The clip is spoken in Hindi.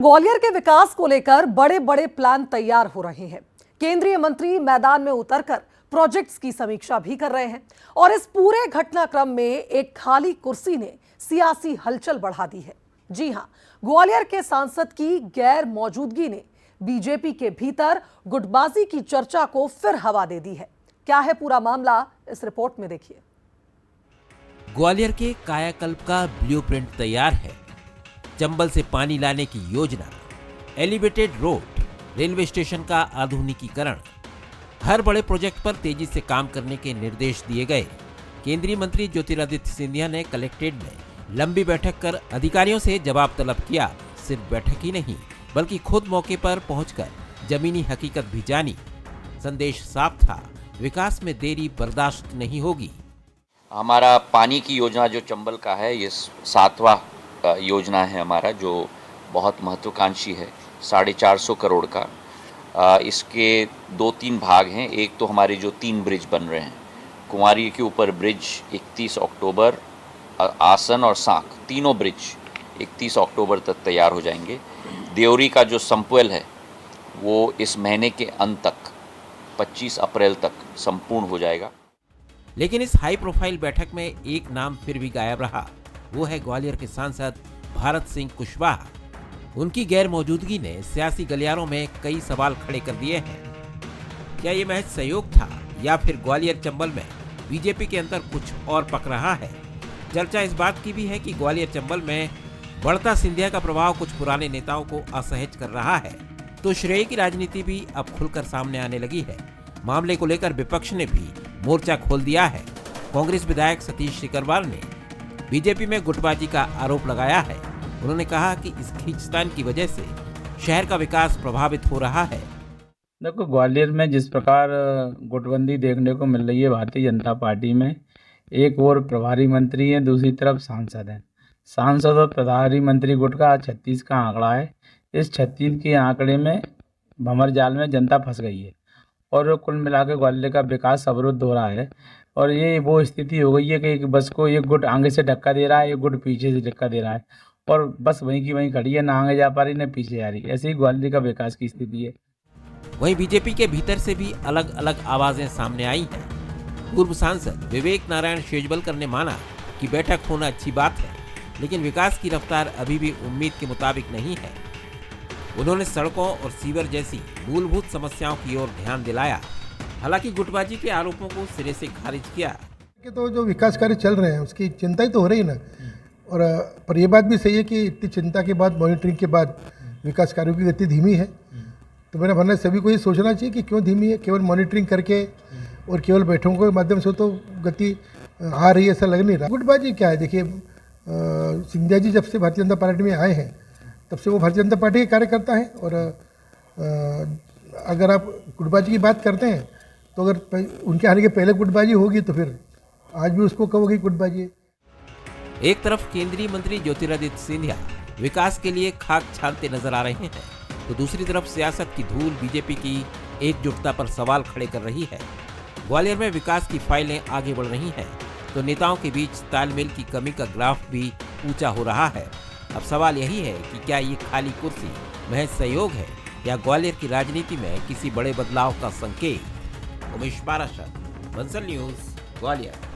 ग्वालियर के विकास को लेकर बड़े बड़े प्लान तैयार हो रहे हैं। केंद्रीय मंत्री मैदान में उतरकर प्रोजेक्ट्स की समीक्षा भी कर रहे हैं और इस पूरे घटनाक्रम में एक खाली कुर्सी ने सियासी हलचल बढ़ा दी है। जी हां, ग्वालियर के सांसद की गैर मौजूदगी ने बीजेपी के भीतर गुटबाजी की चर्चा को फिर हवा दे दी है। क्या है पूरा मामला, इस रिपोर्ट में देखिए। ग्वालियर के कायाकल्प का ब्लूप्रिंट तैयार है। चंबल से पानी लाने की योजना, एलिवेटेड रोड, रेलवे स्टेशन का आधुनिकीकरण, हर बड़े प्रोजेक्ट पर तेजी से काम करने के निर्देश दिए गए। केंद्रीय मंत्री ज्योतिरादित्य सिंधिया ने कलेक्ट्रेट में लंबी बैठक कर अधिकारियों से जवाब तलब किया। सिर्फ बैठक ही नहीं, बल्कि खुद मौके पर पहुंचकर जमीनी हकीकत भी जानी। संदेश साफ था, विकास में देरी बर्दाश्त नहीं होगी। हमारा पानी की योजना जो चंबल का है, ये 7वां योजना है हमारा, जो बहुत महत्वाकांक्षी है, 450 करोड़ का। इसके 2-3 भाग हैं। एक तो हमारे जो 3 ब्रिज बन रहे हैं, कुंवारी के ऊपर ब्रिज 31 अक्टूबर, आसन और सांक, तीनों ब्रिज 31 अक्टूबर तक तैयार हो जाएंगे। देवरी का जो संपवेल है वो इस महीने के अंत तक 25 अप्रैल तक संपूर्ण हो जाएगा। लेकिन इस हाई प्रोफाइल बैठक में एक नाम फिर भी गायब रहा। वो है ग्वालियर के सांसद भारत सिंह कुशवाहा। उनकी गैर मौजूदगी ने सियासी गलियारों में कई सवाल खड़े कर दिए हैं। क्या ये महज सहयोग था या फिर ग्वालियर चंबल में बीजेपी के अंदर कुछ और पक रहा है? चर्चा इस बात की भी है कि ग्वालियर चंबल में बढ़ता सिंधिया का प्रभाव कुछ पुराने नेताओं को असहज कर रहा है, तो श्रेय की राजनीति भी अब खुलकर सामने आने लगी है। मामले को लेकर विपक्ष ने भी मोर्चा खोल दिया है। कांग्रेस विधायक सतीश सिकरवार ने बीजेपी में गुटबाजी का आरोप लगाया है। उन्होंने कहा कि इस खींचतान की वजह से शहर का विकास प्रभावित हो रहा है। देखो, ग्वालियर में जिस प्रकार गुटबंदी देखने को मिल रही है भारतीय जनता पार्टी में, एक और प्रभारी मंत्री है, दूसरी तरफ सांसद हैं। सांसद और प्रभारी मंत्री गुट का 36 का आंकड़ा है। इस 36 के आंकड़े में भंवर जाल में जनता फंस गई है और कुल मिलाकर ग्वालियर का विकास अवरुद्ध हो रहा है। और ये वो स्थिति हो गई है कि एक बस को एक गुट आगे से धक्का दे रहा है, एक गुट पीछे से धक्का दे रहा है और बस वहीं की वहीं खड़ी है, ना आगे जा पा रही ना पीछे जा रही। ऐसे ही ग्वालियर का विकास की स्थिति है। वहीं बीजेपी के भीतर से भी अलग अलग आवाजें सामने आई हैं। पूर्व सांसद विवेक नारायण शेजवलकर ने माना कि बैठक होना अच्छी बात है, लेकिन विकास की रफ्तार अभी भी उम्मीद के मुताबिक नहीं है। उन्होंने सड़कों और सीवर जैसी मूलभूत समस्याओं की ओर ध्यान दिलाया। हालांकि गुटबाजी के आरोपों को सिरे से खारिज किया। तो जो विकास कार्य चल रहे हैं उसकी चिंता ही तो हो रही है ना। और पर यह बात भी सही है कि इतनी चिंता के बाद, मॉनिटरिंग के बाद विकास कार्यों की गति धीमी है। तो मेरा मानना है सभी को ये सोचना चाहिए कि क्यों धीमी है। केवल मॉनिटरिंग करके और केवल बैठकों के माध्यम से तो गति आ रही है, ऐसा लग नहीं रहा। गुटबाजी क्या है, देखिए, सिंधिया जी जब से भारतीय जनता पार्टी में आए हैं तब से वो भारतीय जनता पार्टी के कार्यकर्ता हैं। और अगर आप गुटबाजी की बात करते हैं तो अगर उनके आने के पहले गुटबाजी होगी तो फिर आज भी उसको कहोगे गुटबाजी है। एक तरफ केंद्रीय मंत्री ज्योतिरादित्य सिंधिया विकास के लिए खाक छानते नजर आ रहे हैं, तो दूसरी तरफ सियासत की धूल बीजेपी की एकजुटता पर सवाल खड़े कर रही है। ग्वालियर में विकास की फाइलें आगे बढ़ रही हैं, तो नेताओं के बीच तालमेल की कमी का ग्राफ भी ऊंचा हो रहा है। अब सवाल यही है कि क्या ये खाली कुर्सी महज सहयोग है या ग्वालियर की राजनीति में किसी बड़े बदलाव का संकेत। उमेश पाराशर, बंसल न्यूज, ग्वालियर।